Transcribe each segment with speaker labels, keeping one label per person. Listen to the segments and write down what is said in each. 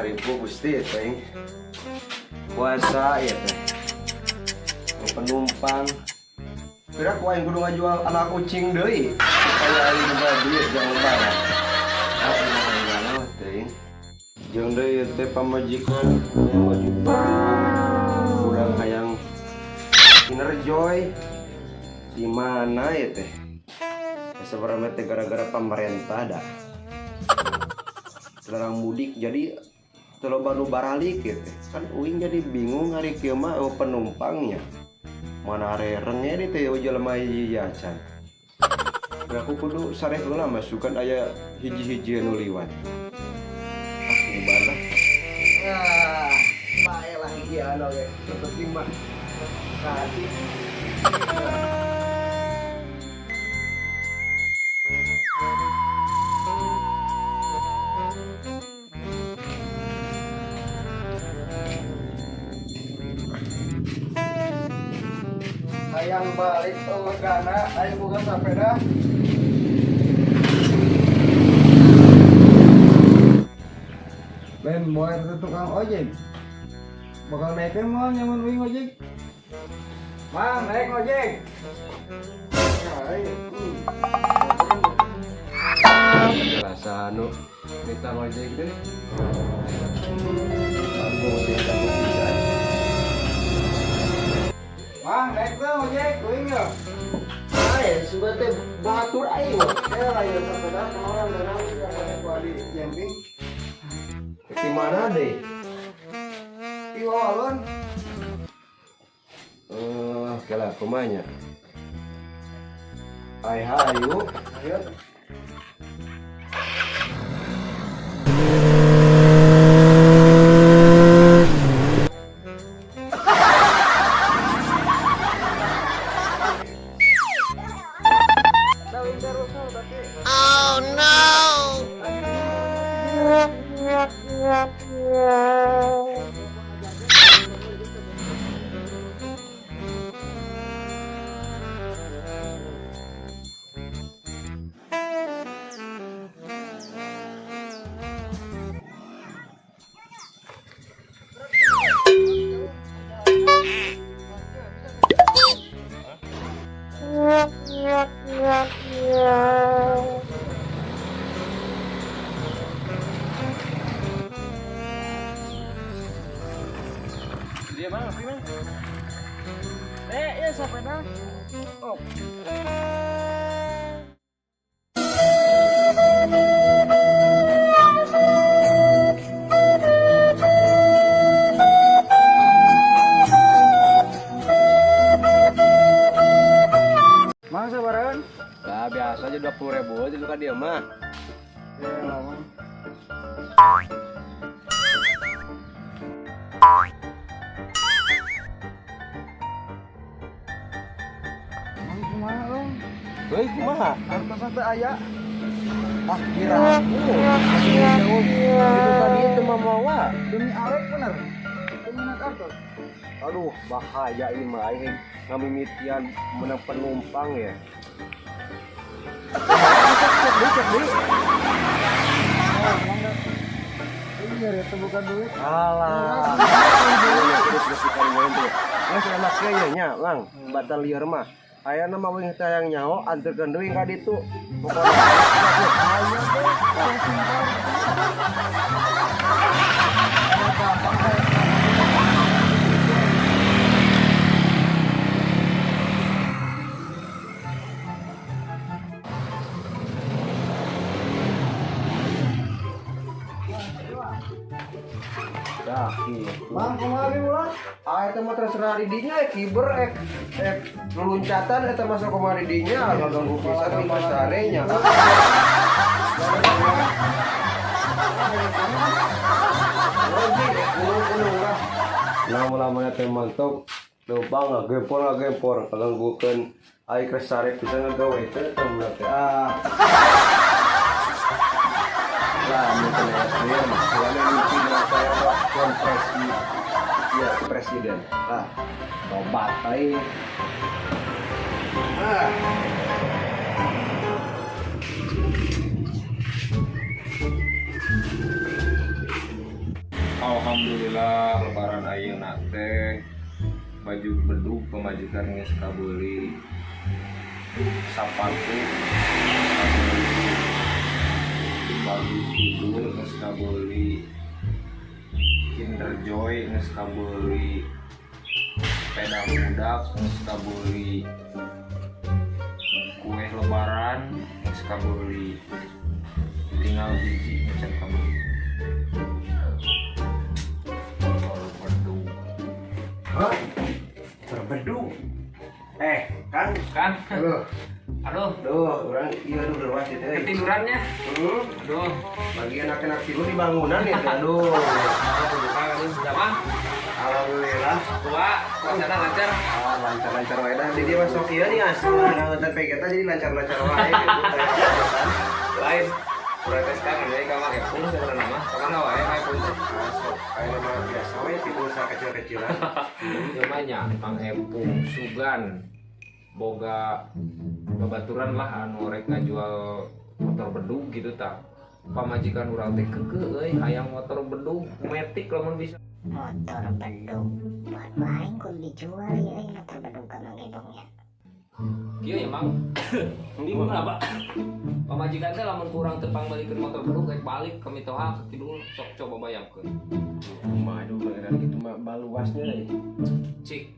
Speaker 1: Paripu Gusti teh. Puasa ya teh. Penumpang. Kira ku aing kudu ngajual anak kucing deui supaya aing boga duit jeung lebaran. Apa namanya teh? Jeung deui teh pamajikan yang majikan urang hayang Kinerjoy di mana ya teh? Sebenarnya teh gara-gara pemerintah dah. Larang mudik jadi terlalu baru baralik gitu kan uing jadi bingung hari kieu mah penumpangnya mana rerengnya di teh jelema jajan aku kudu sareh heula masukan aya hiji-hiji anu liwat gimana bae lah ieu anu ge seperti mah kasih hayang balik legana ayo buka sepeda ben moer itu tukang ojek bakal naiknya mau nyaman wing ojek mang naik ojek rasa anu kita ojek deh aku bisa Mang, naik dong ojek, kuing ya. Ay, sudah teh batur ayo. Ya, ayo sepeda orang danau sudah naik wali camping. Di mana deh? Di Walon. Kala kumanya. Hai, hayu. Ayo.
Speaker 2: Oh no!
Speaker 1: Dia mana, Prima?
Speaker 2: Ya sepeda. Oh.
Speaker 1: Mang sabaran? Lah biasa aja 20.000 aja lu kan dia mah.
Speaker 2: Ya lama. Mang kumaha dong?
Speaker 1: Euy kumaha?
Speaker 2: Harta teh aya.
Speaker 1: Ah kira aku. Itu tadi itu mah mawa.
Speaker 2: Demi arek bener. Demi nak kartu.
Speaker 1: Aduh bahaya ini mah aing ngamimitian menang penumpang ya. Cek deh.
Speaker 2: Ini nyari itu bukan duit.
Speaker 1: Alah. Geus enak kayaknya nya, Lang. Batal lieur mah. Aya nama wing teh yang nyaho anterkeun deui ka ditu. Pokona
Speaker 2: Ayo teh, yang simpel.
Speaker 1: dah gitu.
Speaker 2: Mang kemari ulah.
Speaker 1: Ah eta mah terserah di dinya kiber leluncatan eta masuk kemari dinya ganggu pisan di pasarenya. Lama-lama teh mantap. Lupa ngagempor kaganggukeun ai kesarek bisa ngagawe teh temen teh. Lah mungkin SDM soalnya mungkin saya presiden lah tobat tai
Speaker 3: Alhamdulillah lebaran ayeuna teh baju bedug pemajikan geus kabeuli. Sapatu kabeuli. Baju tidur geus kabeuli. Kinder Joy geus kabeuli. Sepeda budak geus kabeuli. Kue lebaran geus kabeuli. Tinggal biji geus kabeuli.
Speaker 1: Hah? Terbeduk. Kang.
Speaker 3: Aduh,
Speaker 1: Orang iya dulu lewat itu.
Speaker 3: ketidurannya. Aduh,
Speaker 1: Bagi anak-anak tidur di bangunan ya. Aduh.
Speaker 3: Jamaah,
Speaker 1: Alhamdulillah.
Speaker 3: puasana lancar.
Speaker 1: Lancar-lancar wae dah. Jadi masuk ieu nih asuh ngaeutan PGT jadi lancar-lancar wae gitu.
Speaker 3: Lain, protes kan dari kamar ya pun sebenarnya nama, karena wae kayak pun
Speaker 1: Masuk kayak mah biasa we tidur kecil-kecilan.
Speaker 3: namanya Mang Epung Sugan, boga babaturan lah anu rek ngajual motor bedug gitu tak. Pamajikan urang teh keukeu euy hayang motor bedug metik lamun bisa.
Speaker 4: Motor bedug buat main kudu dijual ya motor bedug ka Mang Ebong ya.
Speaker 3: Kieu ya Mang. Ini kenapa? Pamajikan teh lamun kurang tepang balikeun motor bedug rek balik ka mitoha kidul sok coba bayangkeun.
Speaker 1: Aduh, beneran gitu mah baluasnya ya.
Speaker 3: Cik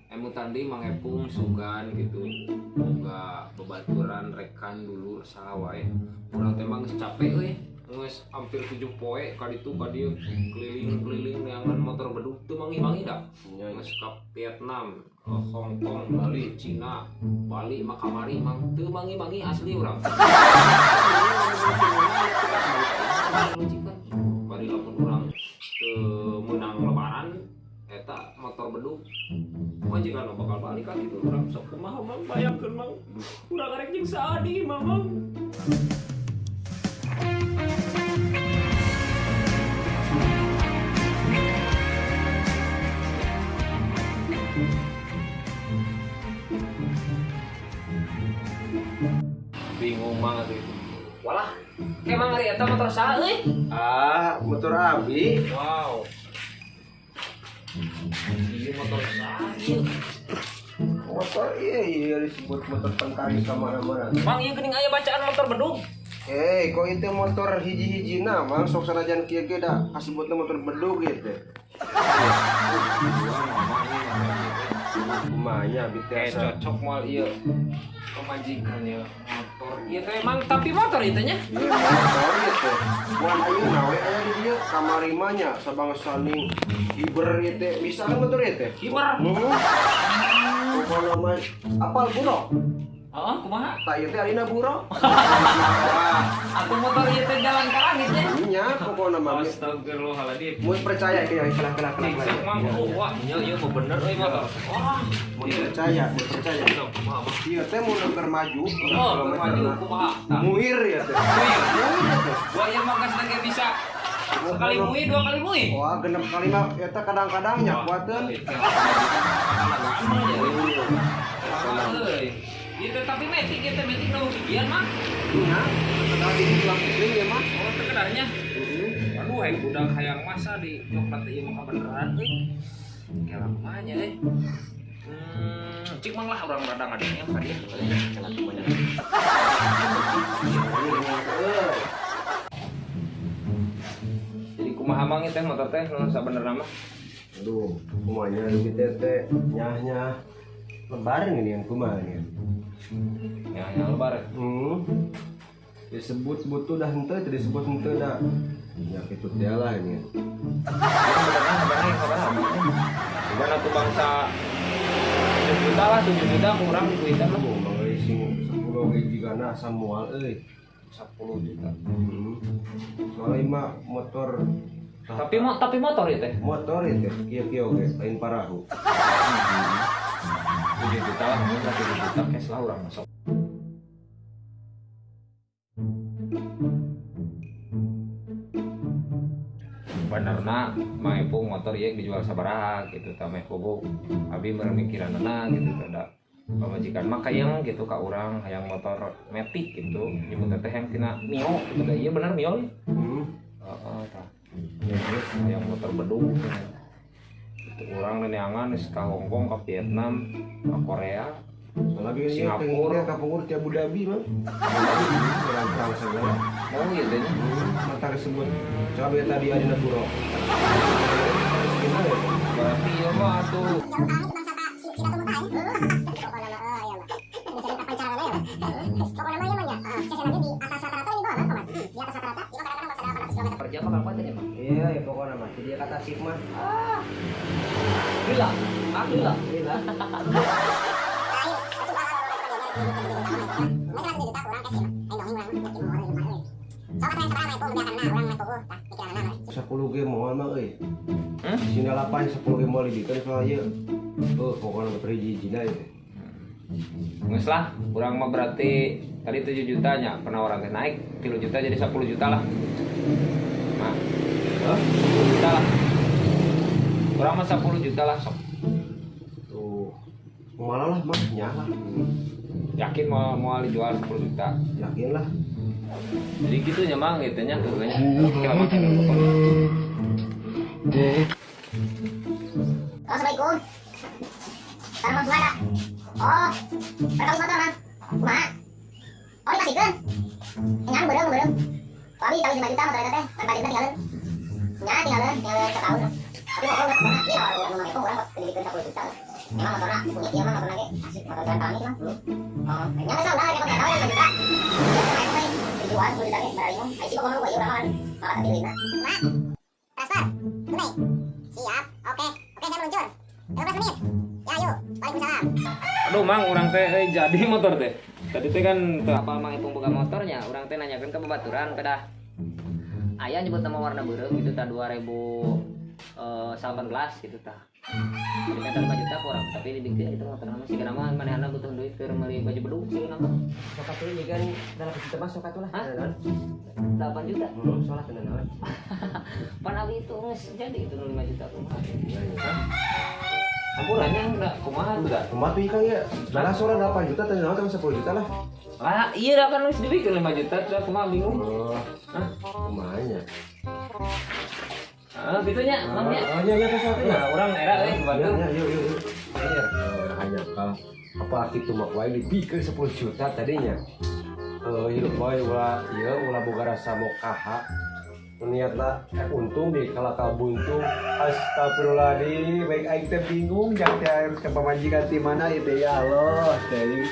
Speaker 3: emutan di Mang Epung Sugan gitu boga babaturan rekan dulu saha wae urang teh mah geus capek euy geus hampir 7 poe ka ditu ka dieu keliling-keliling neangan motor bedug teu mangi-mangi dah geus ka Vietnam Hong Kong Bali Cina Bali mah kamari mang teu mangi-mangi asli urang bari lamun urang teu meunang lebaran eta motor bedug majikan bakal balik kan gitu urang sok kumaha Mang bayangkeun Mang urang arek jeung saadi Mang. Bingung banget itu. Walah, emang hari eta motor saha euy?
Speaker 1: Motor Abi.
Speaker 3: Wow. Ini motor saha ieu?
Speaker 1: Motor iya disebut motor pengkaris kemana-mana.
Speaker 3: Mang ieu geuning aya bacaan motor bedug.
Speaker 1: Kok itu motor hiji-hijina, Mang sok sanajan kieu ge da kasebutna motor bedug gitu. Kumanya biasa.
Speaker 3: Cocok moal ieu. Pemajikan ya motor. Ieu teh emang tapi motor ieu teh nya.
Speaker 1: Iya, motor gitu. Buat ayeuna we aya di dieu kamari mah nya sabangsa ning Iber ieu teh bisa kan motor ieu teh.
Speaker 3: Iber.
Speaker 1: Pokona mah apal buro.
Speaker 3: Heeh, kumaha?
Speaker 1: Tak ieu teh arina buro.
Speaker 3: Aku motor ieu teh jalan ka langit nya.
Speaker 1: Nya pokona mah.
Speaker 3: Astagfirullahaladzim.
Speaker 1: Mun percaya ke yang kelak-kelak.
Speaker 3: Cik Mang, wah ieu mah bener euy motor. Wah,
Speaker 1: Mun percaya.
Speaker 3: sok kumaha Mang?
Speaker 1: Ieu teh mun keur maju.
Speaker 3: Oh, maju kumaha? Tah.
Speaker 1: Muir ya teh.
Speaker 3: Wah, ieu mah geus teh bisa. Sekali mui, 2 kali mui.
Speaker 1: Wah, genep kali mah eta kadang-kadang nya kuateun.
Speaker 3: Ieu teh tapi metik ieu teh metik nu gigian mah.
Speaker 1: Nya, tadi bilang ini ya mah.
Speaker 3: Oh, sekedarnya. Aduh, hayang budak hayang masa di coklat ieu mah beneran euy. Kela kumaha nya euy. Cik mang lah urang rada ngadengnya ka dieu. Kela kumaha. Jadi kumaha mang teh motor teh nu sabenerna mah?
Speaker 1: Aduh, kumanya duit teh nyah-nyah lebaran ini yang kumaha nih.
Speaker 3: Ya, lebaran.
Speaker 1: Disebut tuh dah henteu, teu disebut henteu dah. Ya kitu teh lah ini.
Speaker 3: Bukan aku bangsa 7 juta lah, 7 juta kurang di kuitan lah.
Speaker 1: Mangga sing 10 ge jigana asa moal euy.
Speaker 3: 10 juta.
Speaker 1: Soalnya mah motor
Speaker 3: Tapi motor itu teh.
Speaker 1: motor itu kieu-kieu ge lain parahu.
Speaker 3: 7 juta lah, 7 juta cash lah urang masuk. Benerna Mang Epung motor ieu dijual sabaraha gitu tah meh bobo abi meremikiranna gitu ada pamajikan mah kayang gitu ka urang hayang motor metik gitu nyebut teh yang tina Mio gitu da ieu bener Mio. Heeh tah terus yang motor bedung itu orang neneangan ke Hongkong, ke Vietnam, ke Korea,
Speaker 1: Lagi
Speaker 3: Singapura.
Speaker 1: ke Pengurus di Abu Dhabi mah. Orang segala.
Speaker 3: oh gitu nya.
Speaker 1: Mata disebut. Coba ya tadi ada Naturo.
Speaker 3: Berarti ya mah tuh per jam bakal kuat ya Bang?
Speaker 1: Iya, ya pokoknya mah. Jadi kata sip mah.
Speaker 3: Gila, gila.
Speaker 1: Sepuluh game mau mah euy.
Speaker 3: Hmm?
Speaker 1: Sini 8 10 game mau dibikin soal ieu. Pokoknya beteri jijina itu.
Speaker 3: Nges lah, kurang mah berarti tadi 7 jutanya pernah orang teh naik 3 juta jadi 10 juta lah. Nah, 10 juta lah. Kurang mah 10 juta lah sok.
Speaker 1: Tuh. Malah lah mah nyala.
Speaker 3: Yakin mau dijual 10 juta.
Speaker 1: Yakin lah.
Speaker 3: Jadi gitu nya mang gitu nya harganya. Oke lah makan dulu.
Speaker 4: Assalamualaikum. Sekarang mau ada. Oh, perkali motor man. Kumaha? Oh, dikasihkeun. Nyang beureung. Tapi kali 5 juta motor eta teh, tanpa kita tinggalin. Nya tinggalin setahun. Tapi motor enggak pernah. Iya, orang itu orang dibelikan 10 juta. Memang motornya punya dia mah motor lagi. Asik motor jalan kami lah dulu. Oh, nya geus udah ada motor tahun 5 juta. Dijual 10 juta ge barang. Ai sih pokoknya gua urang mah. Malah tapi lina. Mak. Transfer. Tunai. Siap. Oke, saya meluncur. 15 menit. Ya, yuk. Waalaikumsalam.
Speaker 3: Aduh mang orang teh jadi motor teh. Tadi teh kan teu
Speaker 5: Apa mang ipung boga motornya orang teh nanyakeun ke babaturan pedah aya nyebut nama warna beureum gitu tah 2018 gitu tah jadi kan 5 juta kurang tapi dibikin itu motor nama sih nama manehna butuh duit keur meuli baju bedug sih nama
Speaker 1: Sokat tuh ini kan dalam kita mas sokat tuh lah.
Speaker 5: Hah? 8 juta
Speaker 1: Salah benar.
Speaker 5: pan abi itu geus jadi itu 5 juta kumaha
Speaker 3: ambulannya enggak kumaha tuh dah.
Speaker 1: Kembar tuh ikan ya. Dalam soal 8 juta ternyata kan 10 juta lah.
Speaker 3: Ah, iya dah kan wis dibikin 5 juta dah kumaha bingung.
Speaker 1: Oh,
Speaker 3: Hah?
Speaker 1: kumanya.
Speaker 3: Ah, gitunya mangnya.
Speaker 1: Oh, iya ke satu ya.
Speaker 3: Nah, orang era euy
Speaker 1: Ya,
Speaker 3: bantu.
Speaker 1: ya, yuk. Ayo. Hanya kalau apa kitu mah wae dipikeun 10 juta tadinya. Hidup bae ulah ieu ulah boga rasa mokaha. Niatna untung di kalakal buntung. Astagfirullahaladzim, baik aing teh bingung jangan teh harus ke pamajikan ti mana itu ya Allah. Teh